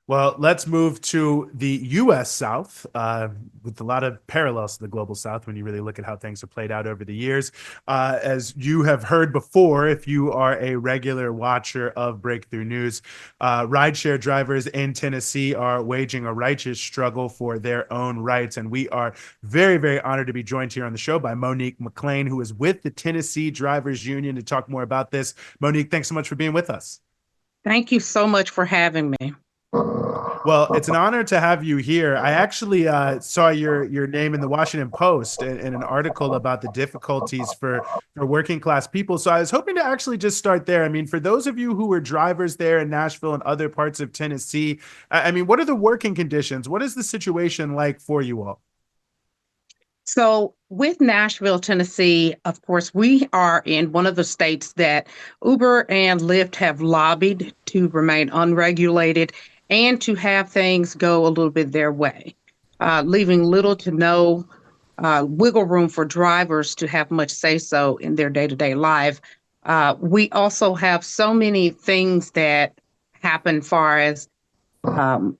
Well, let's move to the U.S. South, with a lot of parallels to the global South when you really look at how things have played out over the years. As you have heard before, if you are a regular watcher of Breakthrough News, rideshare drivers in Tennessee are waging a righteous struggle for their own rights. And we are very, very honored to be joined here on the show by Monique McClain, who is with the Tennessee Drivers Union to talk more about this. Monique, thanks so much for being with us. Thank you so much for having me. Well, it's an honor to have you here. I actually saw your name in the Washington Post in an article about the difficulties for working class people. So I was hoping to actually just start there. I mean, for those of you who were drivers there in Nashville and other parts of Tennessee, I mean, what are the working conditions? What is the situation like for you all? So, with Nashville, Tennessee, of course, we are in one of the states that Uber and Lyft have lobbied to remain unregulated and to have things go a little bit their way, leaving little to no wiggle room for drivers to have much say so in their day to day life. We also have so many things that happen, far as um,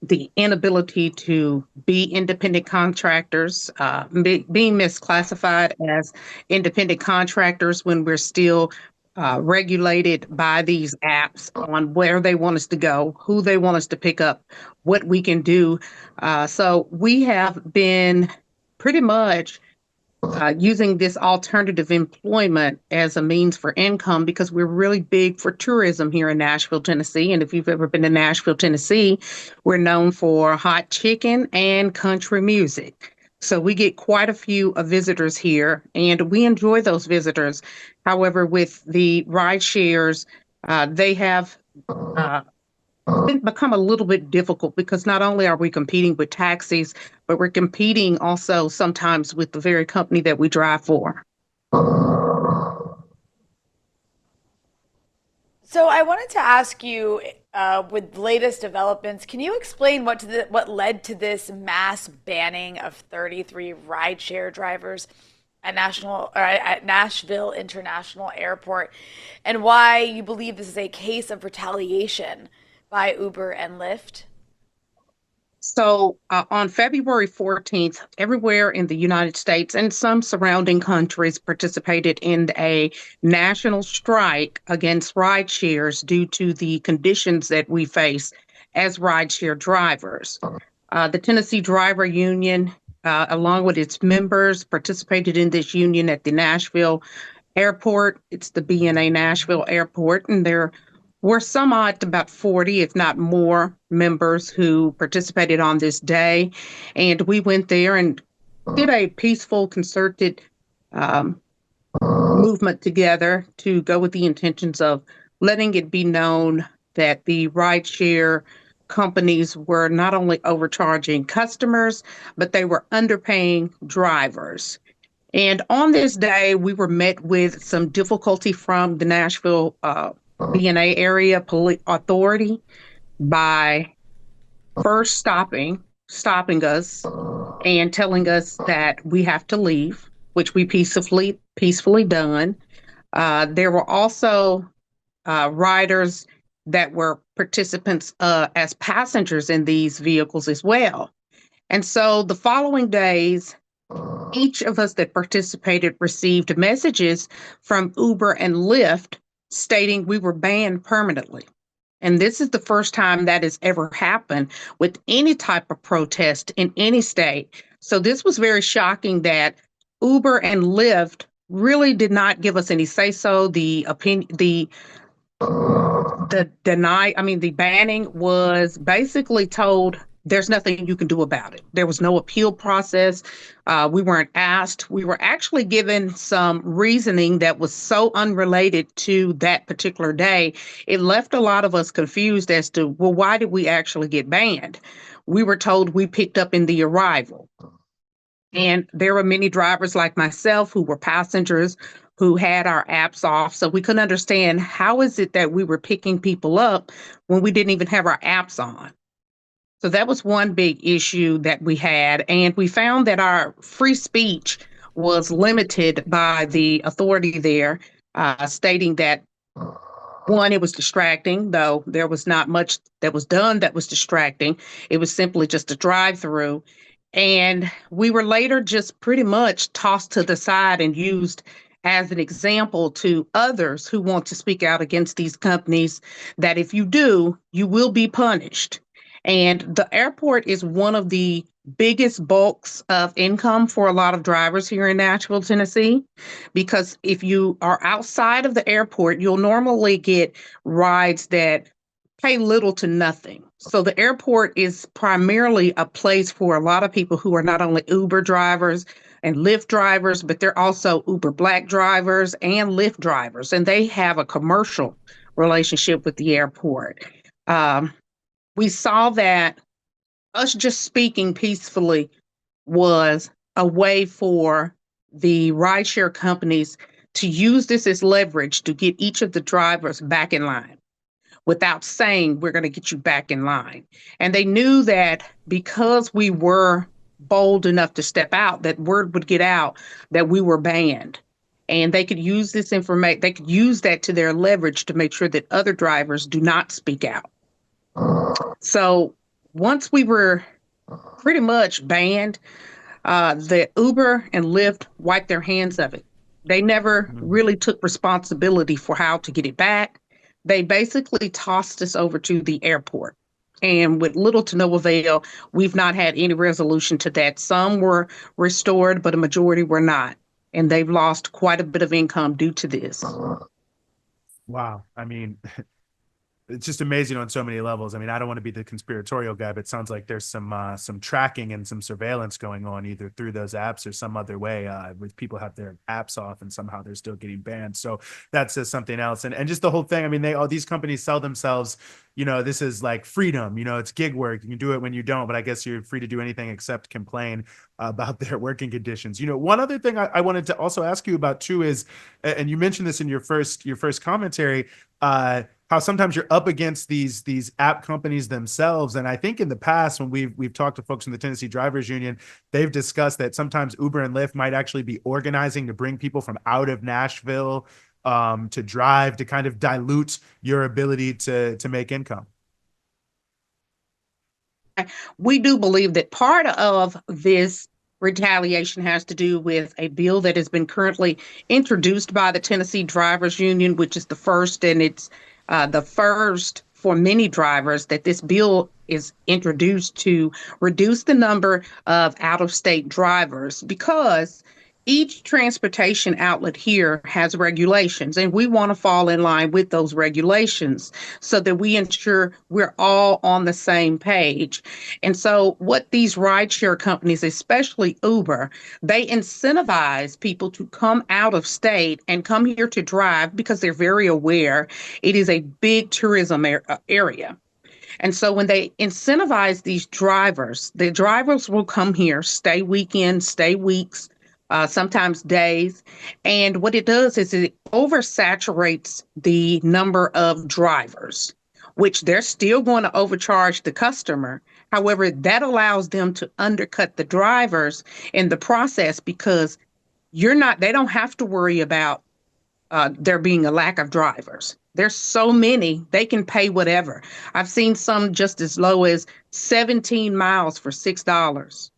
the inability to be independent contractors, being misclassified as independent contractors when we're still regulated by these apps on where they want us to go, who they want us to pick up, what we can do. So we have been pretty much using this alternative employment as a means for income because we're really big for tourism here in Nashville, Tennessee. And if you've ever been to Nashville, Tennessee, we're known for hot chicken and country music. So we get quite a few visitors here, and we enjoy those visitors. However, with the ride shares, they have uh, become a little bit difficult because not only are we competing with taxis, but we're competing also sometimes with the very company that we drive for. So I wanted to ask you, with latest developments, can you explain what led to this mass banning of 33 rideshare drivers at Nashville International Airport, and why you believe this is a case of retaliation by Uber and Lyft? So on February 14th, everywhere in the United States and some surrounding countries participated in a national strike against rideshares due to the conditions that we face as rideshare drivers. The Tennessee Driver Union, along with its members, participated in this union at the Nashville Airport. It's the BNA Nashville Airport, and there were some odd, about 40, if not more, members who participated on this day. And we went there and did a peaceful, concerted um, movement together to go with the intentions of letting it be known that the rideshare companies were not only overcharging customers, but they were underpaying drivers. And on this day, we were met with some difficulty from the Nashville BNA area police authority by first stopping us and telling us that we have to leave, which we peacefully done. There were also riders that were participants as passengers in these vehicles as well. And so the following days, each of us that participated received messages from Uber and Lyft stating we were banned permanently. And this is the first time that has ever happened with any type of protest in any state. So this was very shocking that Uber and Lyft really did not give us any say so. The banning was basically told there's nothing you can do about it. There was no appeal process. We weren't asked. We were actually given some reasoning that was so unrelated to that particular day. It left a lot of us confused as to, well, why did we actually get banned? We were told we picked up in the arrival. And there were many drivers like myself who were passengers who had our apps off. So we couldn't understand how is it that we were picking people up when we didn't even have our apps on. So that was one big issue that we had. And we found that our free speech was limited by the authority there, stating that One, it was distracting, though there was not much that was done that was distracting. It was simply just a drive-through. And we were later just pretty much tossed to the side and used as an example to others who want to speak out against these companies that if you do, you will be punished. And the airport is one of the biggest bulks of income for a lot of drivers here in Nashville, Tennessee, because if you are outside of the airport, you'll normally get rides that pay little to nothing. So the airport is primarily a place for a lot of people who are not only Uber drivers and Lyft drivers, but they're also Uber Black drivers and Lyft drivers, and they have a commercial relationship with the airport. Um, we saw that us just speaking peacefully was a way for the rideshare companies to use this as leverage to get each of the drivers back in line without saying, we're going to get you back in line. And they knew that because we were bold enough to step out, that word would get out that we were banned. And they could use this information, they could use that to their leverage to make sure that other drivers do not speak out. So once we were pretty much banned, the Uber and Lyft wiped their hands of it. They never really took responsibility for how to get it back. They basically tossed us over to the airport. And with little to no avail, we've not had any resolution to that. Some were restored, but a majority were not. And they've lost quite a bit of income due to this. Wow. I mean, it's just amazing on so many levels. I mean, I don't want to be the conspiratorial guy, but it sounds like there's some tracking and some surveillance going on either through those apps or some other way, with people have their apps off and somehow they're still getting banned. So that says something else. And just the whole thing. I mean, all these companies sell themselves, this is like freedom, it's gig work. You can do it when you don't, but I guess you're free to do anything except complain about their working conditions. One other thing I wanted to also ask you about too is, and you mentioned this in your first commentary, how sometimes you're up against these app companies themselves. And I think in the past, when we've talked to folks from the Tennessee Drivers Union, they've discussed that sometimes Uber and Lyft might actually be organizing to bring people from out of Nashville to drive, to kind of dilute your ability to make income. We do believe that part of this retaliation has to do with a bill that has been currently introduced by the Tennessee Drivers Union, which is the first, and it's the first for many drivers that this bill is introduced to reduce the number of out-of-state drivers, because each transportation outlet here has regulations, and we want to fall in line with those regulations so that we ensure we're all on the same page. And so what these rideshare companies, especially Uber, they incentivize people to come out of state and come here to drive because they're very aware it is a big tourism area. And so when they incentivize these drivers, the drivers will come here, stay weekends, stay weeks, sometimes days. And what it does is it oversaturates the number of drivers, which they're still going to overcharge the customer. However, that allows them to undercut the drivers in the process, because they don't have to worry about there being a lack of drivers. There's so many, they can pay whatever. I've seen some just as low as 17 miles for $6.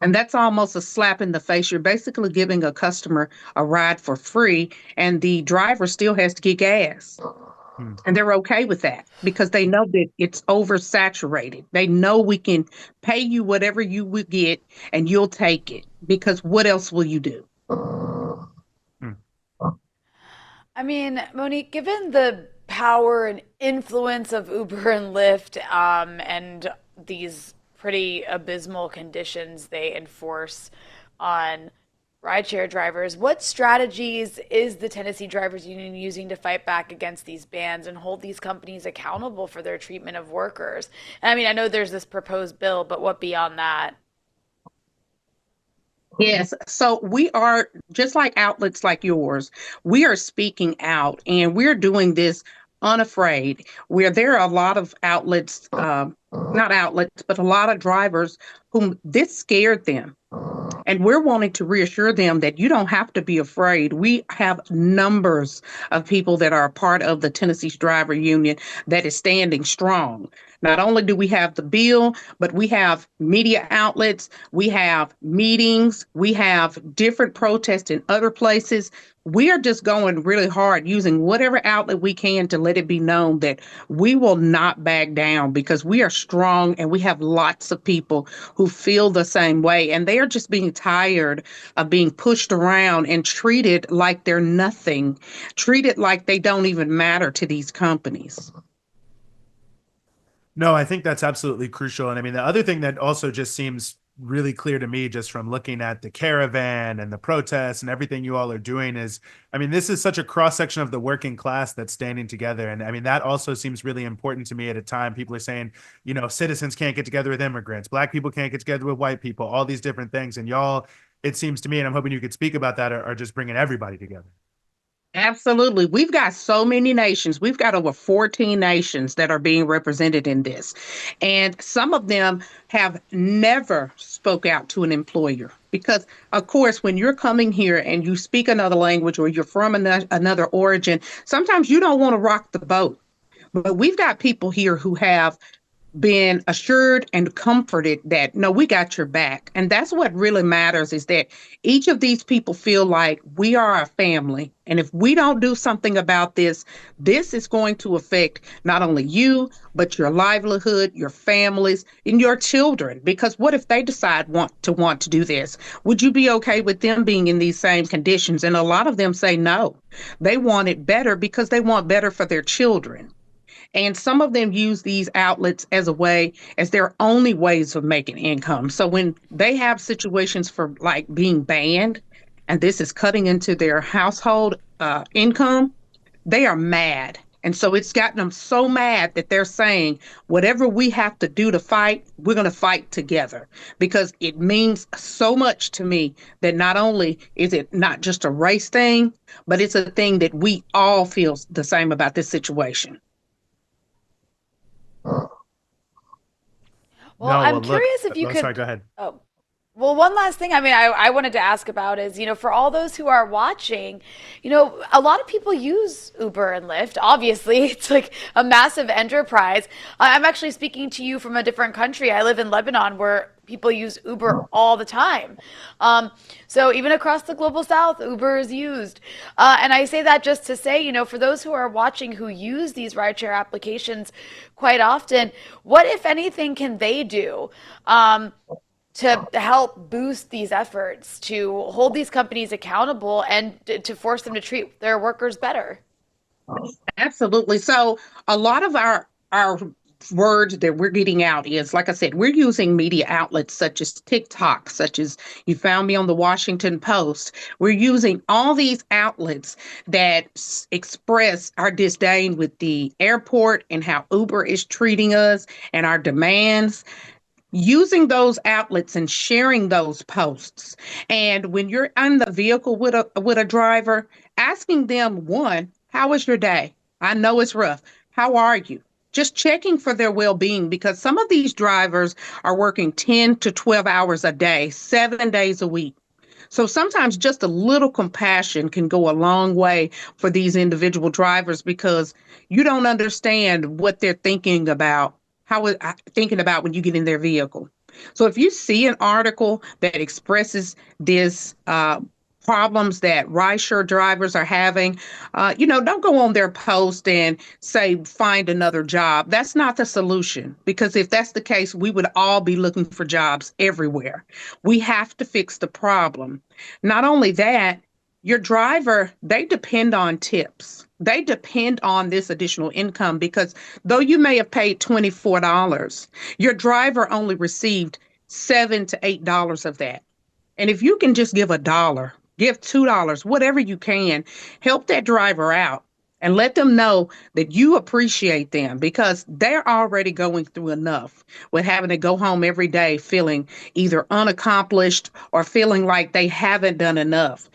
And that's almost a slap in the face. You're basically giving a customer a ride for free, and the driver still has to get gas. And they're okay with that because they know that it's oversaturated. They know we can pay you whatever you would get and you'll take it, because what else will you do? I mean, Monique, given the power and influence of Uber and Lyft, and these pretty abysmal conditions they enforce on rideshare drivers, what strategies is the Tennessee Drivers Union using to fight back against these bans and hold these companies accountable for their treatment of workers? And I mean, I know there's this proposed bill, but what beyond that? Yes. So we are, just like outlets like yours, we are speaking out, and we're doing this unafraid. Where there are a lot of outlets, not outlets, but a lot of drivers whom this scared them. And we're wanting to reassure them that you don't have to be afraid. We have numbers of people that are a part of the Tennessee Driver Union that is standing strong. Not only do we have the bill, but we have media outlets, we have meetings, we have different protests in other places. We are just going really hard using whatever outlet we can to let it be known that we will not back down because we are strong and we have lots of people who feel the same way. And they are just being tired of being pushed around and treated like they're nothing, treated like they don't even matter to these companies. No, I think that's absolutely crucial. And I mean, the other thing that also just seems really clear to me just from looking at the caravan and the protests and everything you all are doing is, I mean, this is such a cross section of the working class that's standing together. And I mean, that also seems really important to me at a time. People are saying, you know, citizens can't get together with immigrants, Black people can't get together with white people, all these different things. And y'all, it seems to me, and I'm hoping you could speak about that, are just bringing everybody together. Absolutely. We've got so many nations. We've got over 14 nations that are being represented in this. And some of them have never spoke out to an employer because, of course, when you're coming here and you speak another language or you're from another origin, sometimes you don't want to rock the boat. But we've got people here who have been assured and comforted that no, we got your back. And that's what really matters is that each of these people feel like we are a family. And if we don't do something about this, this is going to affect not only you, but your livelihood, your families, and your children. Because what if they decide want to do this? Would you be okay with them being in these same conditions? And a lot of them say no. They want it better because they want better for their children. And some of them use these outlets as a way, as their only ways of making income. So when they have situations for like being banned, and this is cutting into their household income, they are mad. And so it's gotten them so mad that they're saying, whatever we have to do to fight, we're going to fight together because it means so much to me that not only is it not just a race thing, but it's a thing that we all feel the same about this situation. Well, No, I'm well, look, curious if you oh, could. sorry, go ahead. Oh, well, one last thing. I mean, I wanted to ask about is, for all those who are watching, a lot of people use Uber and Lyft. Obviously, it's like a massive enterprise. I'm actually speaking to you from a different country. I live in Lebanon, where people use Uber all the time. So even across the global south, Uber is used. And I say that just to say, for those who are watching who use these rideshare applications quite often, what, if anything, can they do? To help boost these efforts to hold these companies accountable and to force them to treat their workers better? Absolutely. So a lot of our words that we're getting out is, like I said, we're using media outlets such as TikTok, such as you found me on the Washington Post. We're using all these outlets that express our disdain with the airport and how Uber is treating us and our demands, using those outlets and sharing those posts. And when you're in the vehicle with a driver, asking them, one, how was your day? I know it's rough. How are you? Just checking for their well-being because some of these drivers are working 10 to 12 hours a day, 7 days a week. So sometimes just a little compassion can go a long way for these individual drivers because you don't understand what they're thinking about, thinking about when you get in their vehicle. So if you see an article that expresses this problems that rideshare drivers are having, don't go on their post and say, find another job. That's not the solution, because if that's the case, we would all be looking for jobs everywhere. We have to fix the problem. Not only that, your driver, they depend on tips. They depend on this additional income because though you may have paid $24, your driver only received $7 to $8 of that. And if you can just give $1, give $2, whatever you can, help that driver out and let them know that you appreciate them because they're already going through enough with having to go home every day feeling either unaccomplished or feeling like they haven't done enough.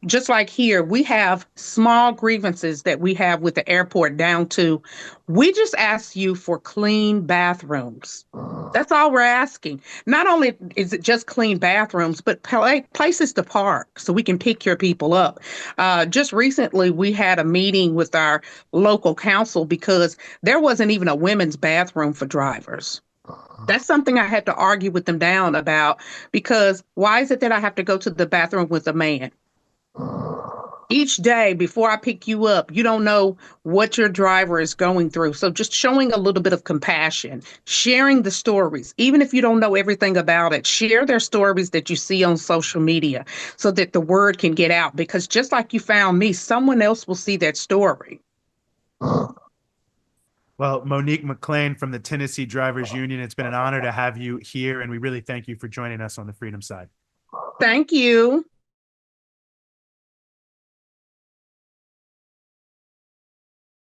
Just like here, we have small grievances that we have with the airport down to, we just ask you for clean bathrooms. That's all we're asking. Not only is it just clean bathrooms, but places to park so we can pick your people up. Just recently, we had a meeting with our local council because there wasn't even a women's bathroom for drivers. That's something I had to argue with them down about because why is it that I have to go to the bathroom with a man? Each day before I pick you up, you don't know what your driver is going through. So just showing a little bit of compassion, sharing the stories, even if you don't know everything about it, share their stories that you see on social media so that the word can get out. Because just like you found me, someone else will see that story. Well, Monique McClain from the Tennessee Drivers Union, it's been an honor to have you here, and we really thank you for joining us on the Freedom Side. Thank you.